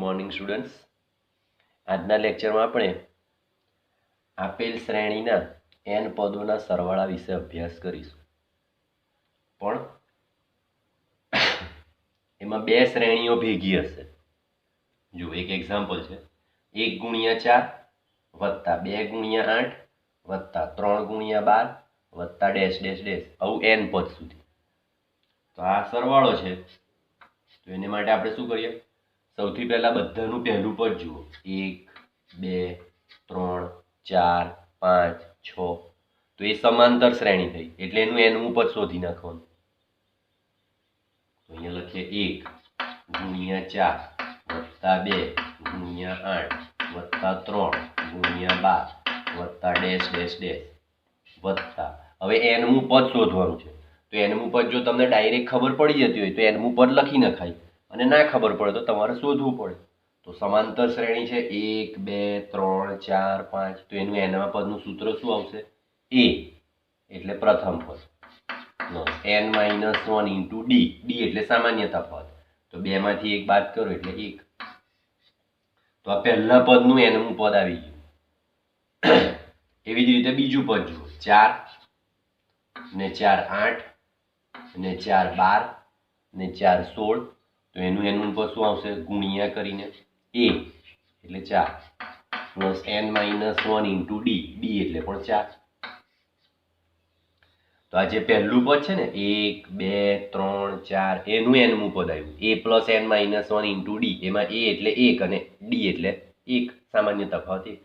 Morning students. આજના લેક્ચરમાં આપણે આપેલ શ્રેણીના n પદોના સરવાળા વિશે અભ્યાસ કરીશું. પણ એમાં બે શ્રેણીઓ ભેગી હશે. જો એક એક્ઝામ્પલ છે, 1 * 4 વત્તા 2 * 8 વત્તા 3 * 12 વત્તા ડેશ ડેશ ડેશ, આવું n પદ સુધી. તો આ સરવાળો છે. તો એને માટે આપણે શું કરીએ? સૌથી પહેલા બધાનું પહેલું પદ જુઓ. 1 2 3 4 5 6. તો એ સમાંતર શ્રેણી થઈ એટલે એનું nમું પદ શોધી નાખવાનું. તો અહીંયા લખીએ 1 * 4 વત્તા 2 * 8 વત્તા 3 * 12 વત્તા ડેશ ડેશ ડેશ વત્તા. હવે nમું પદ શોધવાનું છે. તો nમું પદ જો તમને ડાયરેક્ટ ખબર પડી જતી હોય તો nમું પદ લખી નખાય, અને ના ખબર પડે તો તમારે શોધવું પડે. તો સમાંતર શ્રેણી છે 1 2 3 4 5. તો એનું nમા પદનું સૂત્ર શું આવશે? a એટલે પ્રથમ પદ n - 1 * d. d એટલે સામાન્યતા પદ. તો 2 માંથી 1 બાદ કરો એટલે 1. તો આ પહેલા પદનું nમું પદ આવી ગયું. એવી જ રીતે બીજું પદ જુઓ. 4 ને 4 8 ને 4 12 ને 4 16. તો એનું nમું પદ શું આવશે? ગુણ્યા કરીને a એટલે 4 પ્લસ n - 1 * d. d એટલે પણ 4. તો આ જે પહેલું પદ છે ને 1 2 3 4, એનું nમું પદ આવ્યું. a plus n - 1 * d. એમાં a એટલે 1 અને d એટલે 1, સામાન્ય તફાવત 1.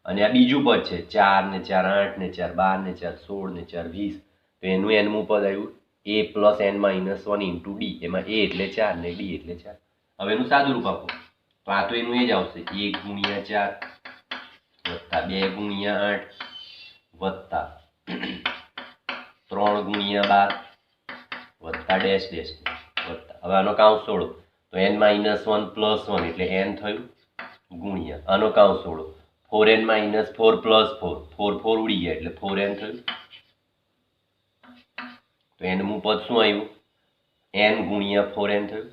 અને આ બીજું પદ છે 4 ને 4 8 ને 4 12 ને 4 16 ને 4 20. તો એનું nમું પદ આવ્યું a પ્લસ n - 1 * d. એમાં a એટલે 4 ને d એટલે 4. હવે એનું સાદું રૂપ આપો તો આ તો એનું એ જ આવશે. 1 * 4 વત્તા 2 * 8 વત્તા 3 * 12 વત્તા ડેશ ડેશ વત્તા. હવે આનો કાઉન્સ તોડો તો n - 1 પ્લસ 1 એટલે n થયું ગુણ્યા આનો કાઉન્સ તોડો 4n - 4 પ્લસ 4, 4 4 ઉડી ગયા એટલે 4n થયું. તો nમું પદ શું આવ્યું? n ગુણ્યા 4n થયું.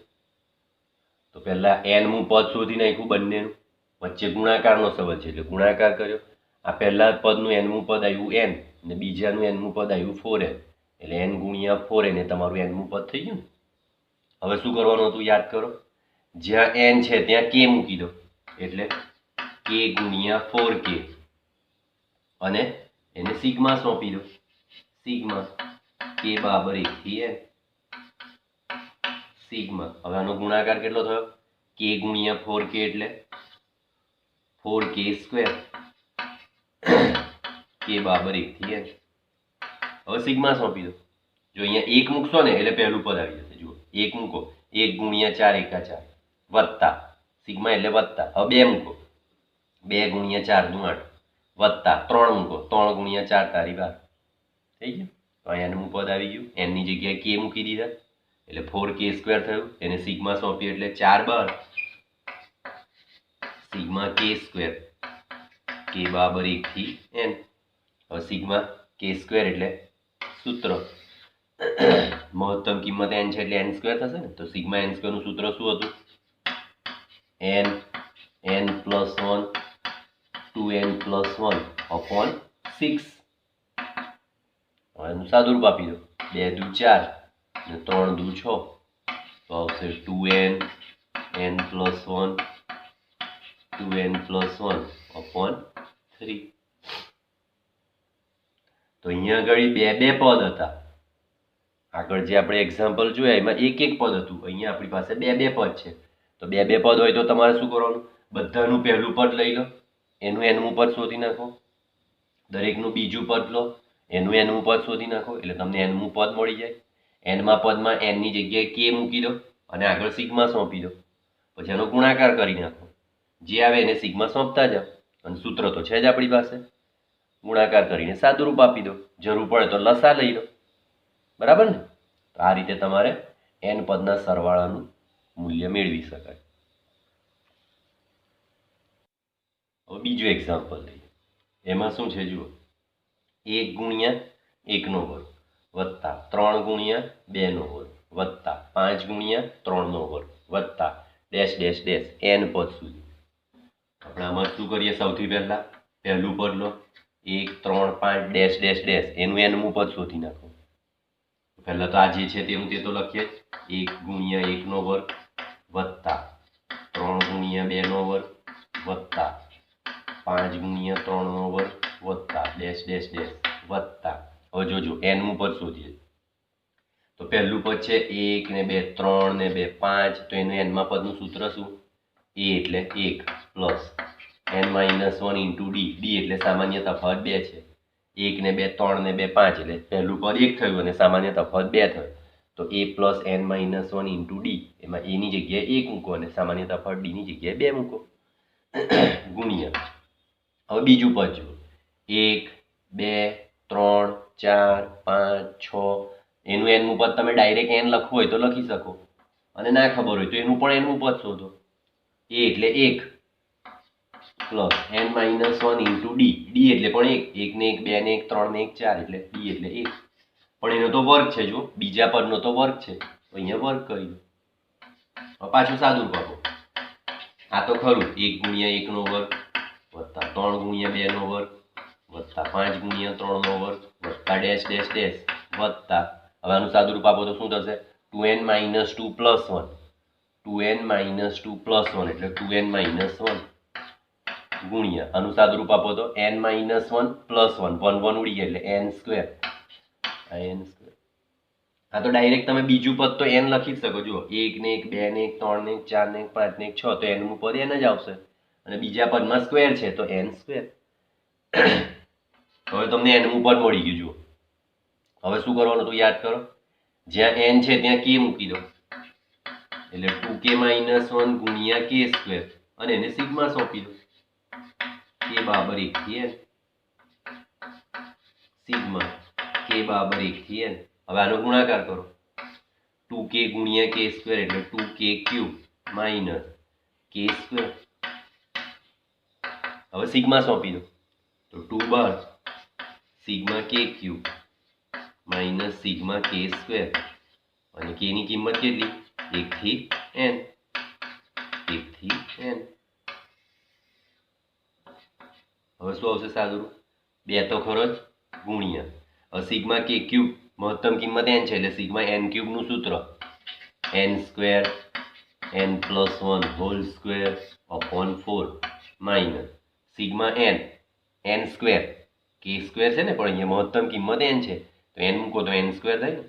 તો પહેલા nમું પદ શોધી નાખ્યું બંનેનું. વચ્ચે ગુણાકારનો સંબંધ છે એટલે ગુણાકાર કર્યો. આ પહેલા પદનું nમું પદ આવ્યું n અને બીજાનું nમું પદ આવ્યું 4n. એટલે n ગુણ્યા 4n એ તમારું nમું પદ થઈ ગયું ને. હવે શું કરવાનું હતું યાદ કરો. જ્યાં n છે ત્યાં k મૂકી દો એટલે k ગુણ્યા 4k અને એને સિગ્મા સોંપી દો. સિગ્મા k બરાબર 1 થી n સિગ્મા. હવે આનો ગુણાકાર કેટલો થયો? k ગુણ્યા 4k એટલે 4k². k બરાબર 1 થી n. હવે સિગ્મા સોંપી દો. જો અહીંયા 1 મૂકશો ને એટલે પહેલું પદ આવી જશે. જુઓ 1 મૂકો 1 ગુણ્યા 4 * 4 વત્તા સિગ્મા એટલે વત્તા. હવે 2 મૂકો 2 ગુણ્યા 4 = 8 વત્તા 3 મૂકો 3 ગુણ્યા 4 = 12. થઈ ગયું. તો અહીંયા nમું પદ આવી ગયું. n ની જગ્યાએ k મૂકી દીધા એટલે 4k² થયું. એને સિગ્મા સોંપી એટલે 4 bar સિગ્મા k². k બરાબર 1 થી n. હવે સિગ્મા k² એટલે સૂત્ર મહત્તમ કિંમત n છે એટલે n² થશે ને. તો સિગ્મા n² નું સૂત્ર શું હતું? n + 1 2n + 1 upon 6. હવે એનું સાદું રૂપ આપી દો. 2 દુ 4 અને 3 દુ 6. તો આવશે 2n n + 1 2n + 1 upon 3. તો અહીંયા આગળ બે પદ હતા. આગળ જે આપણે એક્ઝામ્પલ જોયા એમાં એક પદ હતું. અહીંયા આપણી પાસે બે પદ છે. તો બે પદ હોય તો તમારે શું કરવાનું? બધાનું પહેલું પદ લઈ લો, એનું nમું પદ શોધી નાખો. દરેકનું બીજું પદ લો, એનું nમું પદ શોધી નાખો એટલે તમને nમું પદ મળી જાય. nમા પદમાં n ની જગ્યાએ k મૂકી દો અને આગળ સિગ્મા સોંપી દો. પછી એનો ગુણાકાર કરી નાખો. જે આવે એને સિગ્મા સોંપતા જાઓ અને સૂત્ર તો છે જ આપણી પાસે. ગુણાકાર કરીને સાદું રૂપ આપી દો. જરૂર પડે તો લસા લઈ લો. બરાબર ને. તો આ રીતે તમારે n પદના સરવાળાનું મૂલ્ય મેળવી શકાય. હવે બીજું એક્ઝામ્પલ લઈએ. એમાં શું છે જુઓ. 1 ગુણ્યા 1² વત્તા 3 ગુણ્યા 2² વત્તા 5 ગુણ્યા 3² વત્તા ડેશ ડેશ ડેશ n પદ સુધી. આપણે આમાં શું કરીએ? સૌથી પહેલા પહેલું પદ લો, 1 3 5 ડેશ ડેશ ડેશ એનું nમું પદ શોધી નાખો. પહેલા તો આ જે છે તેનું તે તો લખીએ જ, 1 ગુણ્યા 1 નો વર્ગ વત્તા 3 ગુણ્યા 2 નો વર્ગ વત્તા 5 ગુણ્યા 3 નો વર્ગ વત્તા ડેશ ડેશ ડેશ વત્તા. હવે જોજો nમું પદ શોધીએ. તો પહેલું પદ છે 1 ને 2 3 ને 2 5, તો એનું n માં પદનું સૂત્ર શું? a એટલે 1 plus n-1 into D. D એટલે સામાન્ય તફાવત 2 છે. 1 ને 2 3 ને 2 5 એટલે પહેલું પદ 1 થયું અને સામાન્ય તફાવત 2 થયો. તો a plus n-1 into D, એમાં a ની જગ્યાએ 1 મૂકો અને સામાન્ય તફાવત d ની જગ્યાએ 2 મૂકો. ગુણ્યા હવે બીજું પદ જુઓ, 1 2 3 4 5 6 એનું nમું પદ તમે ડાયરેક્ટ n લખવું હોય તો લખી શકો, અને ના ખબર હોય તો એનું પણ nમું પદ શોધો. a એટલે 1 plus n-1 into D. D એટલે પણ 1 ને 1 2 ને 1 3 ને 1 4 એટલે ડી એટલે 1. પણ એનો તો વર્ગ છે, જો બીજા પદનો તો વર્ગ છે, તો અહીંયા વર્ગ કરી દો. હવે પાછું સાદું કરો. આ તો ખરું 1 ગુણ્યા 1 નો વર્ગ વત્તા 3 ગુણ્યા 2 નો વર્ગ વત્તા 5 ગુણ્યા 3 નો વર્ગ વત્તા ડેશ ડેશ ડેશ વત્તા. હવે આનું સાદુરૂપ આપો તો શું થશે? 2n-2 plus 1. 2n-2 પ્લસ 1 એટલે 2n-1 ગુણ્યા આનું સાદુરૂપ આપો તો n-1 પ્લસ 1. 1 1 ઉડી ગયા એટલે n સ્ક્વેર. n square. આ તો ડાયરેક્ટ તમે બીજું પદ તો n લખી જ શકો. જુઓ 1 ને 1 2 ને 1 3 ને 1 4 ને 1 5 ને 1 6, તો nનું પદ n જ આવશે અને બીજા પદમાં સ્ક્વેર છે તો n સ્ક્વેર. હવે તમને nમું પદ મળી ગયું. જુઓ હવે શું કરવાનું તો યાદ કરો. જ્યાં n છે ત્યાં k મૂકી દો એટલે 2k-1 ગુણ્યા k સ્ક્વેર અને એને સિગ્મા સોંપી દો. k બરાબર 1 થી n. સિગ્મા k બરાબર 1 થી n. હવે આનો ગુણાકાર કરો. 2k ગુણ્યા k સ્ક્વેર એટલે 2k cube minus k square. હવે સિગ્મા સોંપી દો તો 2 બાર sigma k cube minus sigma k square અને k ની કિંમત કેટલી? 1 થી n. 1 થી n. હવે શું આવશે સાદુરૂપ? 2 તો ખરો જ ગુણ્યા. હવે સિગ્મા k ક્યુબ મહત્તમ કિંમત n છે એટલે સિગ્મા n ક્યુબ નું સૂત્ર n square n plus 1 whole square upon 4 minus sigma n square k square છે ને, પણ અહીંયા મહત્તમ કિંમત n છે તો n મૂકો તો n સ્ક્વેર થાય ને,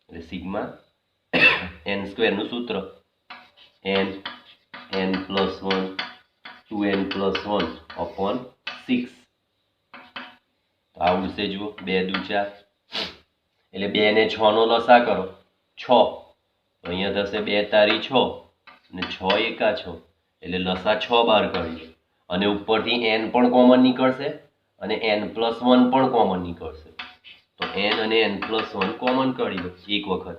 એટલે સિગ્મા n સ્ક્વેર નું સૂત્ર n plus 1 2n plus 1 upon 6. તો આ ઉડશે. જુઓ 2 દુ 4 એટલે 2 ને 6 નો લસા કરો 6, તો અહીંયા થશે 2 તારી 6 અને 6 એકા 6 એટલે લસા 6 બહાર કાઢી. અને ઉપરથી n પણ કોમન નીકળશે અને n પ્લસ 1 પણ કોમન નીકળશે. તો n અને n પ્લસ 1 કોમન કાઢી લો એક વખત.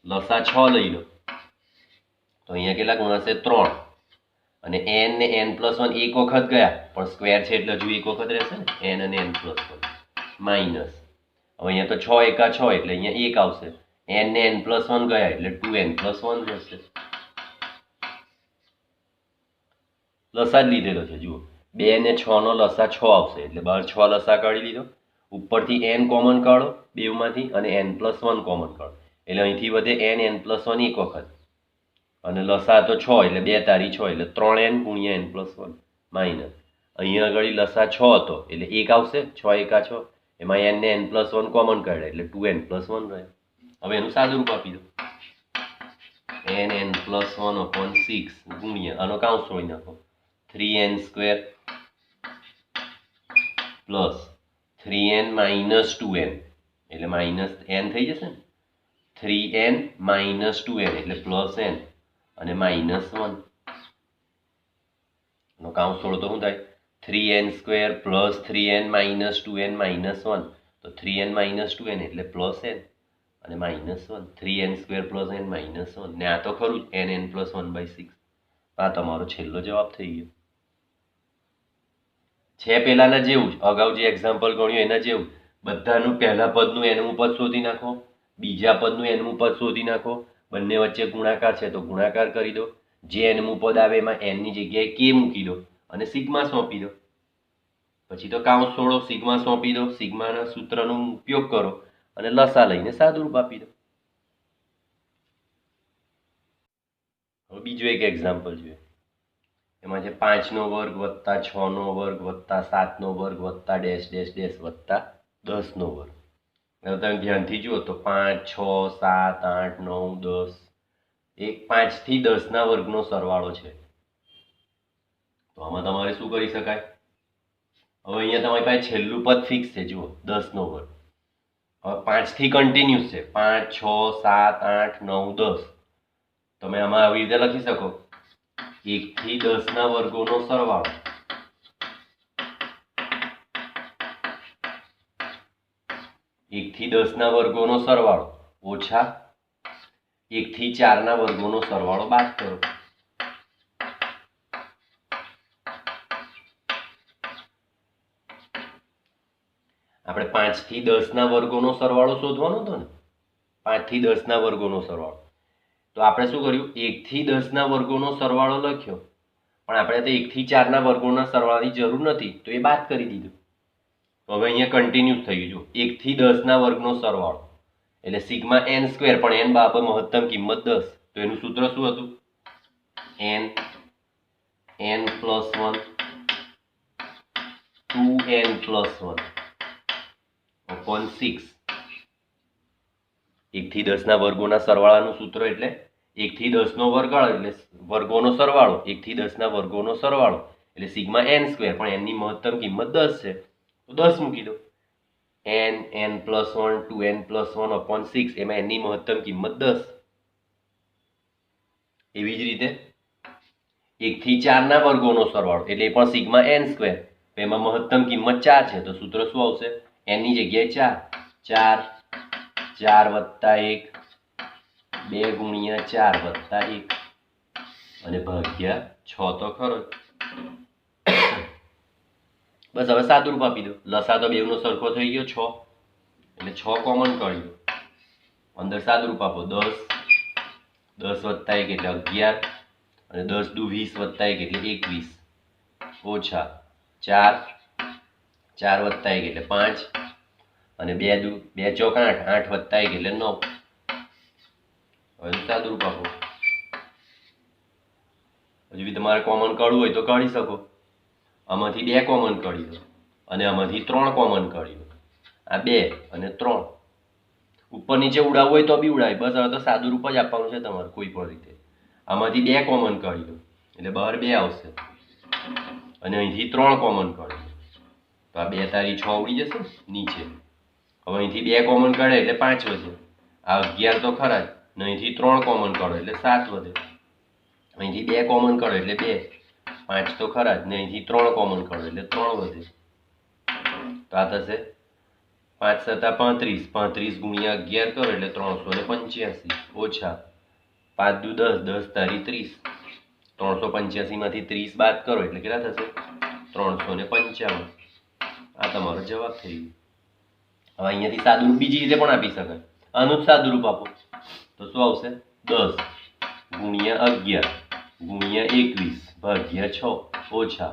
લસા 6 લઈ લો તો અહીંયા કેટલા ગુણાશે? 3. અને n ને n પ્લસ 1 એક વખત ગયા પણ સ્ક્વેર છે એટલે હજુ એક વખત રહેશે ને, n અને n પ્લસ 1 માઇનસ. હવે અહીંયા તો 6 એકા 6 એટલે અહીંયા 1 આવશે. n ને n પ્લસ 1 ગયા એટલે 2n પ્લસ 1 રહેશે. લસા જ લીધેલો છે. જુઓ 2 ને 6 નો લસા 6 આવશે એટલે બહાર 6 લસા કાઢી લીધો. ઉપરથી n કોમન કાઢો બેવમાંથી અને n પ્લસ 1 કોમન કાઢો એટલે અહીંથી વધે n પ્લસ 1 એક વખત અને લસા તો 6 એટલે 2 તારી 6 એટલે 3n ગુણ્યા n પ્લસ 1 માઇનસ અહીંયા આગળ લસા 6 હતો એટલે 1 આવશે. 6 એકા 6 એમાં n ને n પ્લસ 1 કોમન કાઢે એટલે 2n પ્લસ 1 રહે. હવે એનું સાદુરૂપ આપી દો n પ્લસ 1 અપોન 6 ગુણ્યા આનો કાઉન્સ છોડી નાખો 3n square plus 3n minus 2n એટલે માઇનસ n થઈ જશે ને. 3n માઇનસ 2n એટલે પ્લસ n અને માઇનસ 1 નો કાઉન્સ છોડો તો શું થાય? 3n square plus 3n minus 2n minus 1, તો 3n માઇનસ 2n એટલે પ્લસ n અને minus 1. 3n square plus n minus 1 ને આ તો ખરું જ n પ્લસ 1/6. આ તમારો છેલ્લો જવાબ થઈ ગયો. છે પહેલાના જેવું જ, અગાઉ જે એક્ઝામ્પલ ગણ્યું એના જેવું. બધાનું પહેલા પદનું nમું પદ શોધી નાખો, બીજા પદનું nમું પદ શોધી નાખો, બંને વચ્ચે ગુણાકાર છે તો ગુણાકાર કરી દો. જે nમું પદ આવે એમાં nની જગ્યાએ k મૂકી દો અને સિગ્મા સોંપી દો. પછી તો કાઉન્સ છોડો, સિગ્મા સોંપી દો, સિગ્માના સૂત્રનો ઉપયોગ કરો અને લસા લઈને સાદુરૂપ આપી દો. હવે બીજું એક એક્ઝામ્પલ જોઈએ. એમાં છે 5નો વર્ગ વત્તા 6નો વર્ગ વત્તા 7નો વર્ગ વત્તા ડેશ ડેશ ડેશ વત્તા 10નો વર્ગ. હવે તમે ધ્યાનથી જુઓ તો 5, 6, 7, 8, 9, 10 એક 5 થી 10ના વર્ગનો સરવાળો છે. તો આમાં તમારે શું કરી શકાય? હવે અહીંયા તમારી પાસે છેલ્લું પદ ફિક્સ છે. જુઓ 10નો વર્ગ. હવે 5 થી કન્ટિન્યુઅસ છે. 5, 6, 7, 8, 9, 10. તમે આમાં આવી રીતે લખી શકો 1 થી 10ના વર્ગોનો સરવાળો. 1 થી 10ના વર્ગોનો સરવાળો ઓછા 1 થી 4ના વર્ગોનો સરવાળો બાદ કરો. આપણે 5 થી 10ના વર્ગોનો સરવાળો શોધવાનો હતો ને, 5 થી 10ના વર્ગોનો સરવાળો. તો આપણે શું કર્યું? 1 થી 10ના વર્ગોનો સરવાળો લખ્યો, પણ આપણે તો 1 થી 4ના વર્ગોના સરવાળાની જરૂર નથી, તો એ બાદ કરી દીધું. તો હવે અહીંયા કન્ટિન્યુ થઈ ગયું. 1 થી 10ના વર્ગનો સરવાળો એટલે સિગ્મા n સ્ક્વેર, પણ n બરાબર મહત્તમ કિંમત 10. તો એનું સૂત્ર શું હતું? n plus 1 2n plus 1 upon 6. 1 થી 10ના વર્ગોના સરવાળાનું સૂત્ર એટલે 1 થી 10નો વર્ગાળો એટલે વર્ગોનો સરવાળો, 1 થી 10ના વર્ગોનો સરવાળો એટલે સિગ્મા n સ્ક્વેર, પણ n ની મહત્તમ કિંમત 10 છે તો 10 મૂકી દો. n plus 1 2n plus 1 upon 6, એમાં n ની મહત્તમ કિંમત 10. એવી જ રીતે 1 થી 4ના વર્ગોનો સરવાળો એટલે એ પણ સિગ્મા n સ્ક્વેર, એમાં મહત્તમ કિંમત 4 છે તો સૂત્ર શું આવશે? n ની જગ્યાએ 4 4 વત્તા 1 2 ગુણ્યા 4 વત્તા 1 અને ભાગ્યા 6 તો ખરો જ. બસ હવે સાદુરૂપ આપી દો. લસા તો બેવનો સરખો થઈ ગયો 6 એટલે 6 કોમન કાઢી દો, અંદર સાદુરૂપ આપો 10 10 વત્તા 1 એટલે 11 અને 10 દુ 20 વત્તા 1 એટલે 21 ઓછા 4 4 વત્તા 1 એટલે 5 અને 2 ચોક 8 8 વત્તા 1 એટલે 9. હવે સાદુરૂપ આપો. હજુ બી તમારે કોમન કાઢવું હોય તો કાઢી શકો. આમાંથી 2 કોમન કાઢી દો અને આમાંથી 3 કોમન કાઢી દો. આ 2 અને 3 ઉપર નીચે ઉડાવવું હોય તો બી ઉડાય. બસ હવે તો સાદુરૂપ જ આપવાનું છે તમારે કોઈ પણ રીતે. આમાંથી 2 કોમન કાઢી દો એટલે બહાર 2 આવશે અને અહીંથી 3 કોમન કાઢી દો તો આ 2 તારી 6 ઉડી જશે નીચે. હવે અહીંથી 2 કોમન કાઢે એટલે 5 વધે. આ 11 તો ખરા જ ને, અહીંથી 3 કોમન કાઢો એટલે 7 વધે. અહીંથી 2 કોમન કાઢો એટલે 2, 5 તો ખરા જ ને, અહીંથી 3 કોમન કાઢો એટલે 3 વધે. તો આ થશે 5 7 35 35 ગુણ્યા 11 કરો એટલે 385 ઓછા 5 દુ 10 10 તારી 30 385 માંથી 30 બાદ કરો એટલે કેટલા થશે? 355. આ તમારો જવાબ થઈ ગયો. હવે અહીંયાથી સાદુરૂપ બીજી રીતે પણ આપી શકાય. આનું જ સાદુરૂપ આપો તો શું આવશે? 10 ગુણ્યા 11 ગુણ્યા 21 ભાગ્યા 6 ઓછા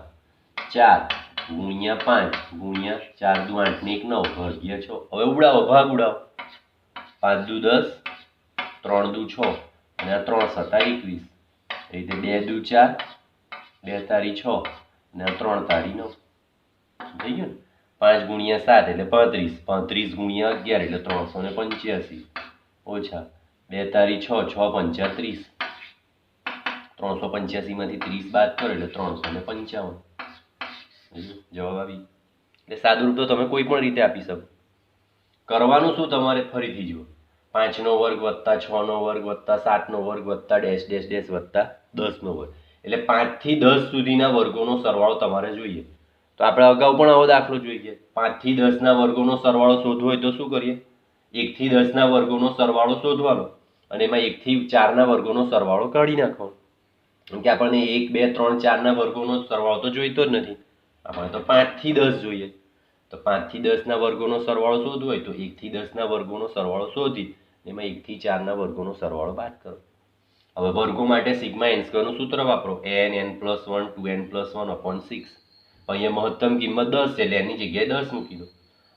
4 ગુણ્યા 5 ગુણ્યા 4 દુ 8 ને 1 9 ભાગ્યા 6. હવે ઉડાવો, ભાગ ઉડાવો. 5 દુ 10 3 દુ 6 અને આ 3 7 21 એ રીતે 2 દુ 4 2 તારી 6 અને આ 3 તારી 9 થઈ ગયું ને. 5 ગુણ્યા 7 એટલે 35 35 ગુણ્યા 11 એટલે 385 ઓછા 2 તારી 6 6 પંચા 30 385 માંથી 30 બાદ કરો એટલે 355. જવાબ આવી. એટલે સાદુરૂપ તો તમે કોઈ પણ રીતે આપી શકો. કરવાનું શું તમારે ફરીથી જુઓ. 5નો વર્ગ વત્તા 6નો વર્ગ વત્તા 7નો વર્ગ વત્તા ડેશ ડેશ ડેશ વત્તા 10નો વર્ગ એટલે 5 થી 10 સુધીના વર્ગોનો સરવાળો તમારે જોઈએ. તો આપણે અગાઉ પણ આવો દાખલો જોઈએ. 5 થી 10ના વર્ગોનો સરવાળો શોધવો હોય તો શું કરીએ? 1 થી 10ના વર્ગોનો સરવાળો શોધવાનો અને એમાં 1 થી 4ના વર્ગોનો સરવાળો કાઢી નાખવાનો. કેમ કે આપણને 1 2 3 4ના વર્ગોનો સરવાળો તો જોઈતો જ નથી. આપણે તો 5 થી 10 જોઈએ. તો 5 થી 10ના વર્ગોનો સરવાળો શોધવો હોય તો 1 થી 10ના વર્ગોનો સરવાળો શોધી એમાં 1 થી 4ના વર્ગોનો સરવાળો બાદ કરો. હવે વર્ગો માટે સિગ્મા એન સ્ક્વેરનું સૂત્ર વાપરો n+1 2n+1/6. અહીંયા મહત્તમ કિંમત 10 છે એટલે એની જગ્યાએ 10 મૂકી દો.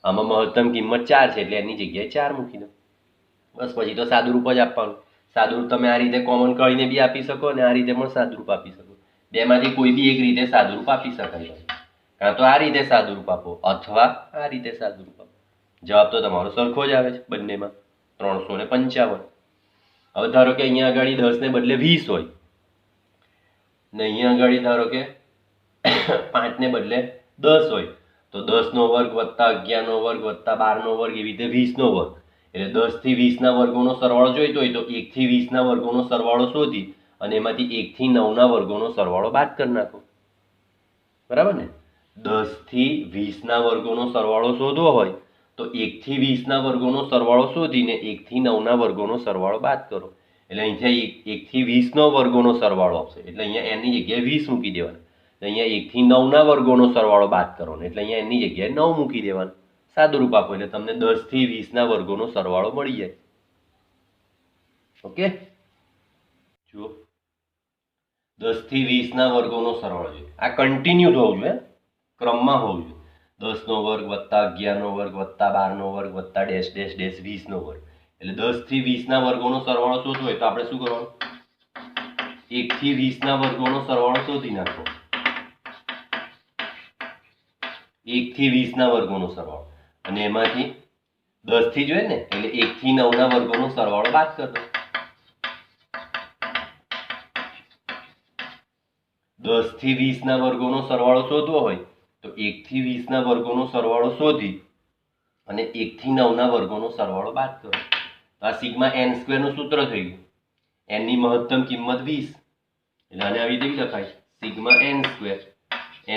આમાં મહત્તમ કિંમત 4 છે એટલે એની જગ્યાએ 4 મૂકી દો. બસ પછી તો સાદુરૂપ જ આપવાનું. સાદુરૂપ તમે આ રીતે કોમન કાઢીને બી આપી શકો અને આ રીતે પણ સાદુરૂપ આપી શકો. બેમાંથી કોઈ બી એક રીતે સાદુરૂપ આપી શકાય. કાં તો આ રીતે સાદુરૂપ આપો અથવા આ રીતે સાદુરૂપ આપો. જવાબ તો તમારો સરખો જ આવે છે બંનેમાં 355. હવે ધારો કે અહીંયા આગળ 10 ને બદલે 20 હોય ને અહીંયા આગળ ધારો કે 5 ને બદલે 10 હોય તો 10 નો વર્ગ વત્તા 11 નો વર્ગ વત્તા 12 નો વર્ગ એવી રીતે 20 નો વર્ગ. એટલે 10 થી 20 ના વર્ગોનો સરવાળો જોઈતો હોય તો 1 થી 20 ના વર્ગોનો સરવાળો શોધી અને એમાંથી 1 થી 9 ના વર્ગોનો સરવાળો બાદ કરી નાખો. બરાબર ને? 10 થી 20 ના વર્ગોનો સરવાળો શોધવો હોય તો 1 થી 20 ના વર્ગોનો સરવાળો શોધીને 1 થી 9 ના વર્ગોનો સરવાળો બાદ કરો. એટલે અહીંથી 1 થી 20 નો વર્ગોનો સરવાળો આવશે. એટલે અહીંયા n ની જગ્યાએ 20 મૂકી દેવાના. અહીંયા 1 થી 9 ના વર્ગોનો સરવાળો બાદ કરવાનો. એટલે અહીંયા n ની જગ્યાએ 9 મૂકી દેવાનું. સાદુરૂપ આપો એટલે તમને 10 થી 20 ના વર્ગોનો સરવાળો મળી જાય. ઓકે? જુઓ 10 થી 20 ના વર્ગોનો સરવાળો જોઈએ. આ કન્ટિન્યુ હોવું જોઈએ, ક્રમમાં હોવું જોઈએ. 10 નો વર્ગ વત્તા 11 નો વર્ગ વત્તા 12 નો વર્ગ વત્તા ડેશ ડેશ ડેશ 20 નો વર્ગ. એટલે 10 થી 20 ના વર્ગોનો સરવાળો શોધવો હોય તો આપણે શું કરવાનું? 1 થી 20 ના વર્ગોનો સરવાળો શોધી નાખો. 1 થી 20 ના વર્ગોનો સરવાળો અને એમાંથી 10 થી જોઈએ ને એટલે 1 થી 9 ના વર્ગોનો સરવાળો બાદ કરી દો. 10 થી 20 ના વર્ગોનો સરવાળો શોધવો હોય તો 1 થી 20 ના વર્ગોનો સરવાળો શોધી અને 1 થી 9 ના વર્ગોનો સરવાળો બાદ કરો. તો આ સિગ્મા n સ્ક્વેરનું સૂત્ર થઈ ગયું. n ની મહત્તમ કિંમત 20 એટલે આને આવી રીતે લખાય સિગ્મા n સ્ક્વેર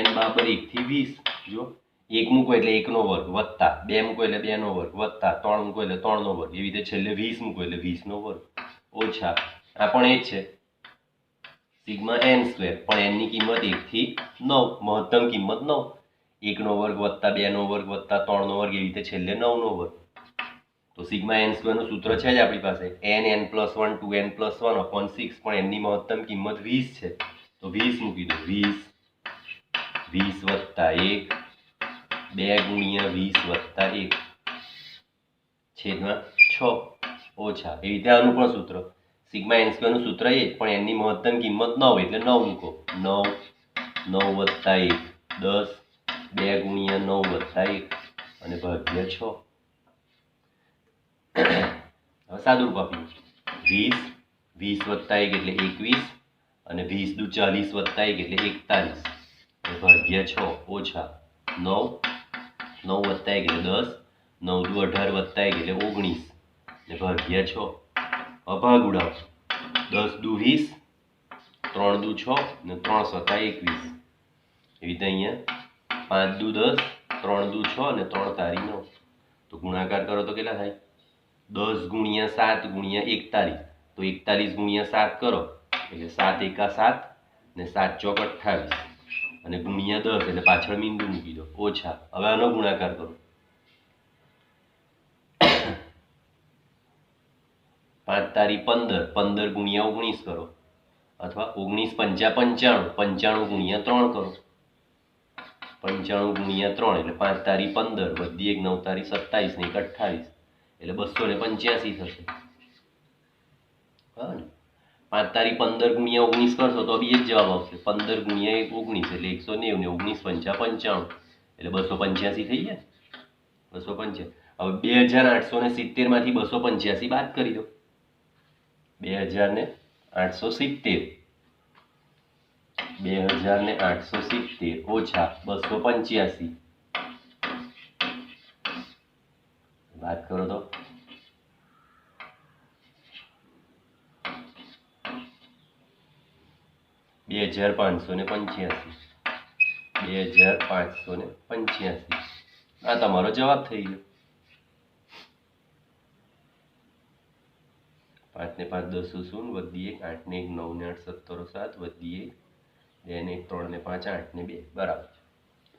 n બરાબર 1 થી 20. જો 1 મૂકો એટલે 1 નો વર્ગ વત્તા 2 મૂકો એટલે 2 નો વર્ગ વત્તા 3 મૂકો એટલે 3 નો વર્ગ એવી રીતે છેલ્લે 20 મૂકો એટલે 20 નો વર્ગ ઓછા આ પણ એ જ છે સિગ્મા n સ્ક્વેર પણ n ની કિંમત 1 થી 9 મહત્તમ કિંમત 9 1 નો વર્ગ વત્તા 2 નો વર્ગ વત્તા 3 નો વર્ગ એવી રીતે છેલ્લે 9 નો વર્ગ. તો સિગ્મા n સ્ક્વેર નું સૂત્ર છે જ આપણી પાસે n+1 2n+1/6 પણ n ની મહત્તમ કિંમત 20 છે તો 20 મૂકી દો. 20 વત્તા 1 2 ગુણ્યા 20 વત્તા 1 છેદમાં 6 ઓછા એવી રીતે આનું પણ સૂત્ર સિગ્મા n સ્ક્વેર નું સૂત્ર એ જ પણ n ની મહત્તમ કિંમત 9 એટલે 9 મૂકો. 9 વત્તા 1 10 2 ગુણ્યા 9 વત્તા 1 અને ભાગ્યા 6. હવે સાદુરૂપ આપ્યું 20 વત્તા 1 એટલે 21 અને 20 દુ 40 વત્તા 1 એટલે 41 અને ભાગ્યા 6 ઓછા 9 વત્તા 1 એટલે 10 9 દુ 18 વત્તા 1 એટલે 19 અને ભાગ્યા 6. ભાગ ઉડાવો 10 દુ 20 3 દુ 6 અને 3 સત્તા 21 એવી રીતે અહીંયા 5 દુ 10 3 દુ 6 અને 3 તારી 9 તો ગુણાકાર કરો તો કેટલા થાય 10 ગુણ્યા 7 ગુણ્યા 41 તો 41 ગુણ્યા 7 કરો એટલે 7 એકા 7 ને 7 ચોક 28 અને ગુણ્યા 10 એટલે પાછળ બિંદુ મૂકી દો ઓછા. હવે આનો ગુણાકાર કરો 5 તારી 15 15 ગુણ્યા 19 કરો અથવા 19 પંચા 95 95 ગુણ્યા 3 કરો 95 ગુણ્યા 3 એટલે 5 તારી 15 વધી 1 9 તારી 27 ને 1 28 એટલે 285 થશે. હા ને 5 તારી 15 ગુણ્યા 19 કરશો તો બી એ જ જવાબ આવશે 15 ગુણ્યા 19 એટલે 190 ને 19 પંચા 95 એટલે 285 થઈ ગયા 285. હવે 2870 માંથી 285 બાદ કરી દો 2870 ઓછા 285 બાદ કરો તો 2585 આ તમારો જવાબ થઈ ગયો. 5 ને 5 10 0 વધી 1 8 ને 1 9 ને 8 17 7 વધી 1 2 ને 1 3 ને 5 8 ને 2 બરાબર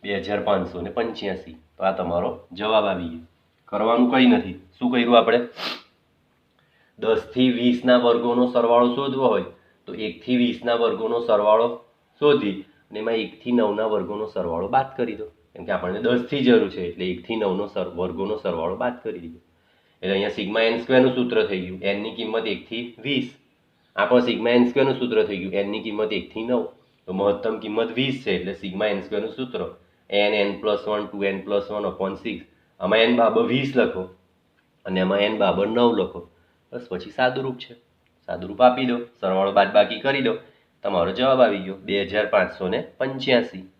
2585. તો આ તમારો જવાબ આવી ગયો. કરવાનું કંઈ નથી. શું કર્યું આપણે 10 થી 20 ના વર્ગોનો સરવાળો શોધવો હોય તો 1થી 20ના વર્ગોનો સરવાળો શોધી અને એમાં 1થી 9ના વર્ગોનો સરવાળો બાદ કરી દો, કેમ કે આપણને 10થી જરૂર છે એટલે 1થી 9નો વર્ગોનો સરવાળો બાદ કરી દીધો. એટલે અહીંયા સિગ્મા એન સ્ક્વેરનું સૂત્ર થઈ ગયું, એનની કિંમત 1થી 20. આ પણ સિગ્મા એન સ્ક્વેરનું સૂત્ર થઈ ગયું, એનની કિંમત 1થી 9. તો મહત્તમ કિંમત 20 છે એટલે સિગ્મા એન સ્ક્વેરનું સૂત્ર n+1 2n+1/6. આમાં n બરાબર 20 લખો અને આમાં n બરાબર 9 લખો. બસ પછી સાદુરૂપ છે, સાદુરૂપ આપી દો, સરવાળો બાદબાકી કરી દો, તમારો જવાબ આવી ગયો 2585.